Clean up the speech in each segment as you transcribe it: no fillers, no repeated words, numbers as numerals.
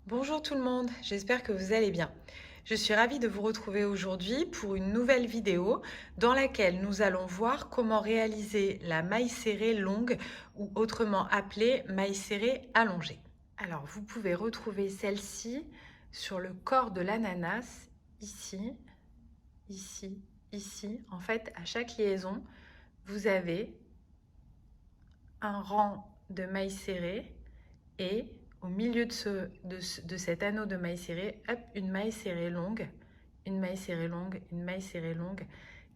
Bonjour tout le monde, j'espère que vous allez bien. Je suis ravie de vous retrouver aujourd'hui pour une nouvelle vidéo dans laquelle nous allons voir comment réaliser la maille serrée longue ou autrement appelée maille serrée allongée. Alors vous pouvez retrouver celle-ci sur le corps de l'ananas, ici, ici, ici. En fait, à chaque liaison, vous avez un rang de mailles serrées et au milieu de cet anneau de maille serrée, hop, une maille serrée longue, une maille serrée longue, une maille serrée longue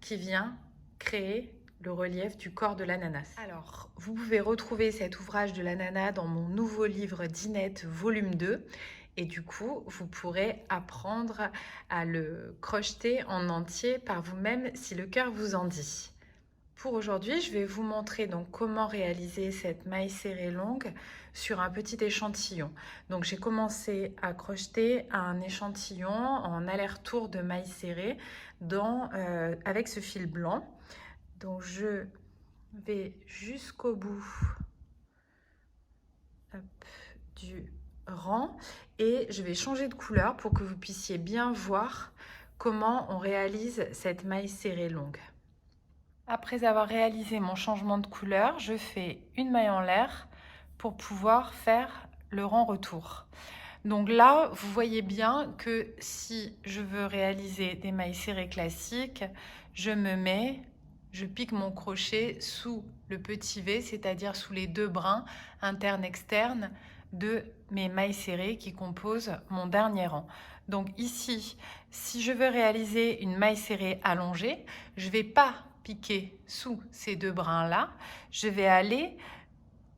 qui vient créer le relief du corps de l'ananas. Alors, vous pouvez retrouver cet ouvrage de l'ananas dans mon nouveau livre Dinette volume 2 et du coup, vous pourrez apprendre à le crocheter en entier par vous-même si le cœur vous en dit. Pour aujourd'hui, je vais vous montrer donc comment réaliser cette maille serrée longue sur un petit échantillon. Donc j'ai commencé à crocheter un échantillon en aller-retour de maille serrée avec ce fil blanc. Donc je vais jusqu'au bout du rang et je vais changer de couleur pour que vous puissiez bien voir comment on réalise cette maille serrée longue. Après avoir réalisé mon changement de couleur, je fais une maille en l'air pour pouvoir faire le rang retour. Donc là, vous voyez bien que si je veux réaliser des mailles serrées classiques, je pique mon crochet sous le petit V, c'est-à-dire sous les deux brins interne-externe de mes mailles serrées qui composent mon dernier rang. Donc ici, si je veux réaliser une maille serrée allongée, je ne vais pas piquer sous ces deux brins-là, je vais aller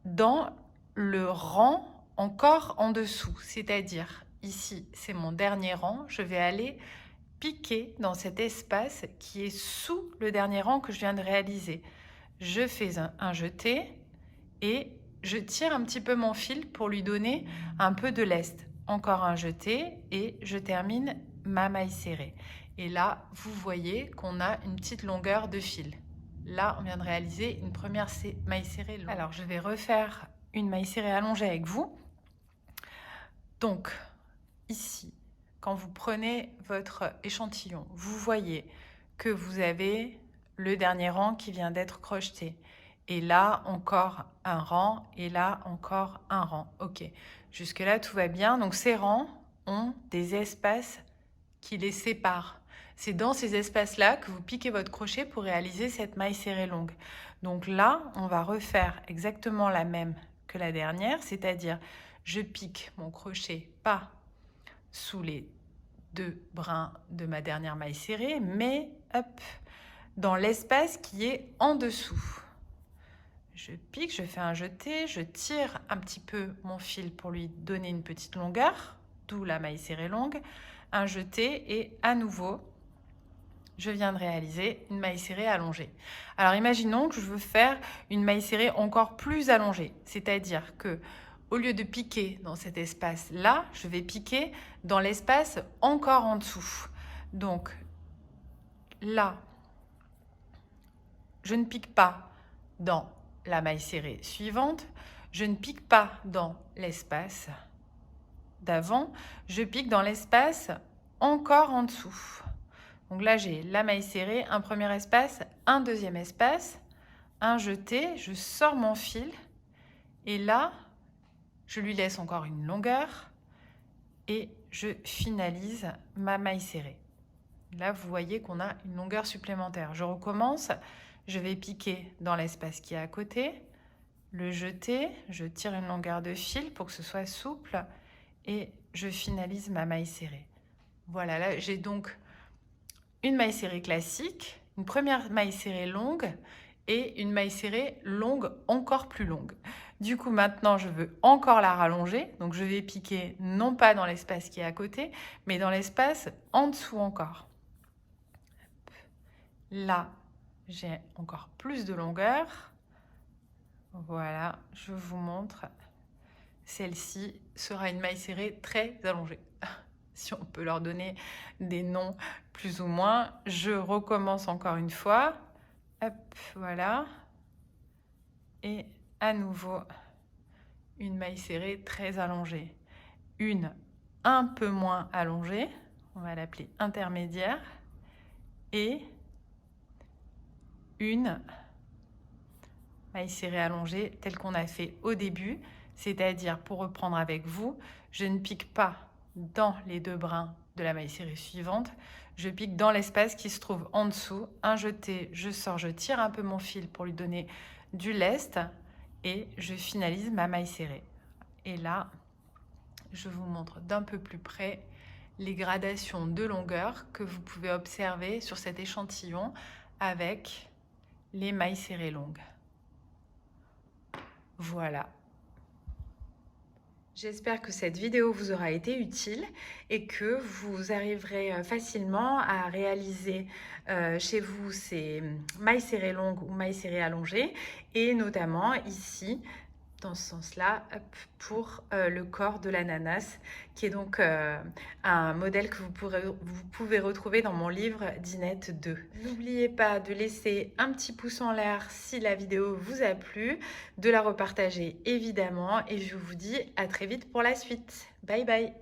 dans le rang encore en dessous, c'est-à-dire ici, c'est mon dernier rang, je vais aller piquer dans cet espace qui est sous le dernier rang que je viens de réaliser. Je fais un jeté et je tire un petit peu mon fil pour lui donner un peu de lest. Encore un jeté et je termine ma maille serrée. Et là, vous voyez qu'on a une petite longueur de fil. Là, on vient de réaliser une première maille serrée longue. Alors, je vais refaire une maille serrée allongée avec vous. Donc, ici, quand vous prenez votre échantillon, vous voyez que vous avez le dernier rang qui vient d'être crocheté. Et là, encore un rang, et là, encore un rang. Ok, jusque-là, tout va bien. Donc, ces rangs ont des espaces qui les séparent. C'est dans ces espaces-là que vous piquez votre crochet pour réaliser cette maille serrée longue. Donc là, on va refaire exactement la même que la dernière, c'est-à-dire je pique mon crochet pas sous les deux brins de ma dernière maille serrée, mais hop, dans l'espace qui est en dessous. Je pique, je fais un jeté, je tire un petit peu mon fil pour lui donner une petite longueur, d'où la maille serrée longue, un jeté et à nouveau, je viens de réaliser une maille serrée allongée. Alors imaginons que je veux faire une maille serrée encore plus allongée, c'est-à-dire que au lieu de piquer dans cet espace-là, je vais piquer dans l'espace encore en dessous. Donc là, je ne pique pas dans la maille serrée suivante, je ne pique pas dans l'espace d'avant, je pique dans l'espace encore en dessous. Donc là, j'ai la maille serrée, un premier espace, un deuxième espace, un jeté, je sors mon fil et là, je lui laisse encore une longueur et je finalise ma maille serrée. Là, vous voyez qu'on a une longueur supplémentaire. Je recommence, je vais piquer dans l'espace qui est à côté, le jeter, je tire une longueur de fil pour que ce soit souple et je finalise ma maille serrée. Voilà, là, j'ai donc une maille serrée classique, une première maille serrée longue et une maille serrée longue encore plus longue. Du coup, maintenant, je veux encore la rallonger. Donc, je vais piquer non pas dans l'espace qui est à côté, mais dans l'espace en dessous encore. Là, j'ai encore plus de longueur. Voilà, je vous montre. Celle-ci sera une maille serrée très allongée. Si on peut leur donner des noms plus ou moins. Je recommence encore une fois. Hop, voilà. Et à nouveau, une maille serrée très allongée. Une un peu moins allongée, on va l'appeler intermédiaire, et une maille serrée allongée telle qu'on a fait au début, c'est-à-dire, pour reprendre avec vous, je ne pique pas dans les 2 brins de la maille serrée suivante, je pique dans l'espace qui se trouve en dessous, un jeté, je sors, je tire un peu mon fil pour lui donner du lest et je finalise ma maille serrée. Et là, je vous montre d'un peu plus près les gradations de longueur que vous pouvez observer sur cet échantillon avec les mailles serrées longues. Voilà. J'espère que cette vidéo vous aura été utile et que vous arriverez facilement à réaliser chez vous ces mailles serrées longues ou mailles serrées allongées, et notamment ici, dans ce sens-là, pour le corps de l'ananas, qui est donc un modèle que vous pouvez retrouver dans mon livre Dinette 2. N'oubliez pas de laisser un petit pouce en l'air si la vidéo vous a plu, de la repartager évidemment, et je vous dis à très vite pour la suite. Bye bye!